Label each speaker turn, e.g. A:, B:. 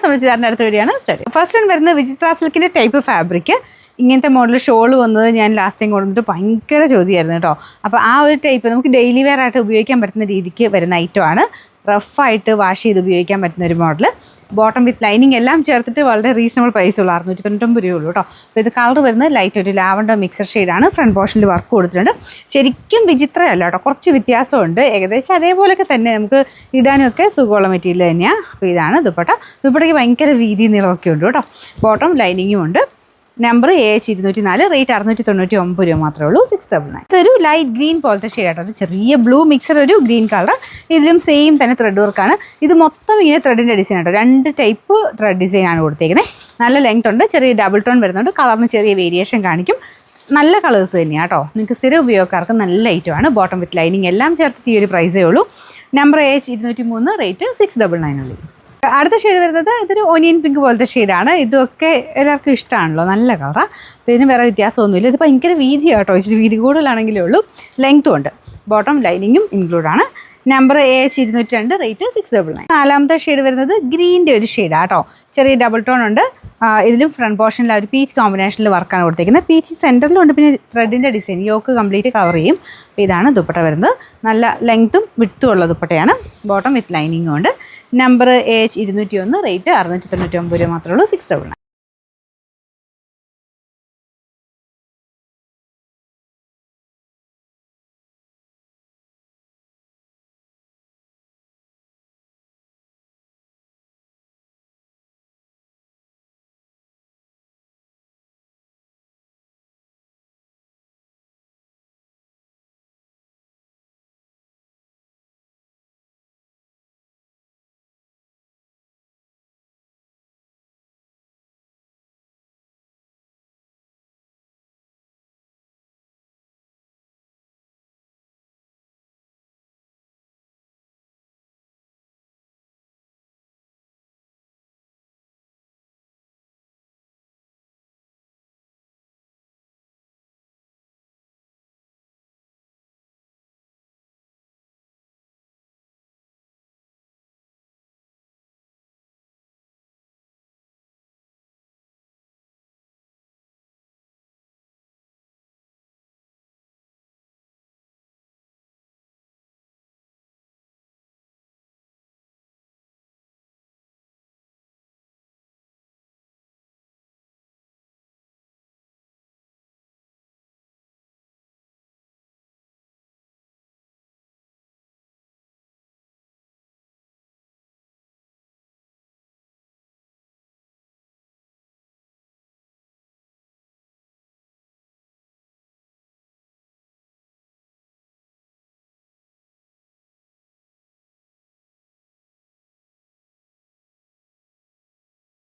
A: സംബന്ധിച്ചാറിൻ്റെ അടുത്ത വീഡിയോയാണ് study. First one വരുന്നത് വിചിത്ര സിൽക്കിൻ്റെ ടൈപ്പ് ഫാബ്രിക്. ഇങ്ങനത്തെ മോഡൽ ഷോൾ വന്നത് ഞാൻ ലാസ്റ്റ് ടൈം കൊണ്ടുവന്നിട്ട് ഭയങ്കര ചോദ്യമായിരുന്നു കേട്ടോ. അപ്പോൾ ആ ഒരു ടൈപ്പ് നമുക്ക് ഡെയിലി വെയർ ആയിട്ട് ഉപയോഗിക്കാൻ പറ്റുന്ന രീതിക്ക് വരുന്ന ഐറ്റമാണ്. റഫായിട്ട് വാഷ് ചെയ്ത് ഉപയോഗിക്കാൻ പറ്റുന്ന ഒരു മോഡൽ. ബോട്ടം വിത്ത് ലൈനിങ് എല്ലാം ചേർത്തിട്ട് വളരെ റീസണബിൾ പ്രൈസുള്ള 699 രൂപയുള്ളൂ കേട്ടോ. അപ്പോൾ ഇത് കളർ വരുന്നത് ലൈറ്റ് ഒരു ലാവൻഡർ മിക്സർ ഷെയ്ഡാണ്. ഫ്രണ്ട് പോർഷനിൽ വർക്ക് കൊടുത്തിട്ടുണ്ട്. ശരിക്കും വിചിത്രമല്ല കേട്ടോ, കുറച്ച് വ്യത്യാസമുണ്ട്. ഏകദേശം അതേപോലെയൊക്കെ തന്നെ നമുക്ക് ഇടാനുമൊക്കെ സുഖമുള്ള മെറ്റീരിയൽ തന്നെയാണ്. അപ്പോൾ ഇതാണ് ദുപ്പട്ട. ദുപ്പട്ടയ്ക്ക് ഭയങ്കര വീതി നീളമൊക്കെ ഉണ്ട് കേട്ടോ. ബോട്ടം ലൈനിങ്ങും ഉണ്ട്. നമ്പർ AH204, റേറ്റ് 699 രൂപ മാത്രമേ ഉള്ളൂ. 699. ഇതൊരു ലൈറ്റ് ഗ്രീൻ പോലത്തെ ഷെയ്ഡാണ്. അത് ചെറിയ ബ്ലൂ മിക്സർ ഒരു ഗ്രീൻ കളർ. ഇതിലും സെയിം തന്നെ ത്രെഡ് വർക്കാണ്. ഇത് മൊത്തം ഇങ്ങനെ ത്രെഡിൻ്റെ ഡിസൈൻ ആട്ടോ. 2 ടൈപ്പ് ത്രെഡ് ഡിസൈനാണ് കൊടുത്തേക്കുന്നത്. നല്ല ലെങ്ത് ഉണ്ട്. ചെറിയ ഡബിൾ ടോൺ വരുന്നുണ്ട്. കളറിന് ചെറിയ വേരിയേഷൻ കാണിക്കും. നല്ല കളേഴ്സ് തന്നെയാണ് കേട്ടോ. നിങ്ങൾക്ക് സ്ഥിര ഉപയോഗക്കാർക്ക് നല്ല ഐറ്റമാണ്. ബോട്ടം വിത്ത് ലൈനിങ് എല്ലാം ചേർത്ത് ഈ ഒരു പ്രൈസേ ഉള്ളൂ. നമ്പർ AH203, റേറ്റ് 699 ഉള്ളൂ. അടുത്ത ഷെയ്ഡ് വരുന്നത് ഇതൊരു ഒനിയൻ പിങ്ക് പോലത്തെ ഷെയ്ഡാണ്. ഇതൊക്കെ എല്ലാവർക്കും ഇഷ്ടമാണല്ലോ, നല്ല കളറാണ്. അപ്പോൾ ഇതിന് വേറെ വ്യത്യാസമൊന്നുമില്ല. ഇത് ഭയങ്കര വീതിയാണ് കേട്ടോ. ഇച്ചിരി വീതി കൂടുതലാണെങ്കിലേ ഉള്ളൂ. ലെങ്ത്തും ഉണ്ട്. ബോട്ടം ലൈനിങ്ങും ഇൻക്ലൂഡാണ്. Number AH202, rate 699. നാലാമത്തെ ഷെയ്ഡ് വരുന്നത് ഗ്രീൻ്റെ ഒരു ഷെയ്ഡാണ് കേട്ടോ. ചെറിയ ഡബിൾ ടോൺ ഉണ്ട്. ഇതിലും ഫ്രണ്ട് പോർഷനിൽ ഒരു പീച്ച് കോമ്പിനേഷനിൽ വർക്കാണ് കൊടുത്തിരിക്കുന്നത്. പീച്ച് സെൻറ്ററിലുണ്ട്. പിന്നെ ത്രെഡിൻ്റെ ഡിസൈൻ യോക്ക് കംപ്ലീറ്റ് കവർ ചെയ്യും. അപ്പോൾ ഇതാണ് ദുപ്പട്ട വരുന്നത്. നല്ല ലെങ്ത്തും വിട്ടും ഉള്ള ദുപ്പട്ടയാണ്. ബോട്ടം വിത്ത് ലൈനിങ്ങും ഉണ്ട്. നമ്പർ AH201, റേറ്റ് 699 രൂപ മാത്രമേ ഉള്ളൂ. 699.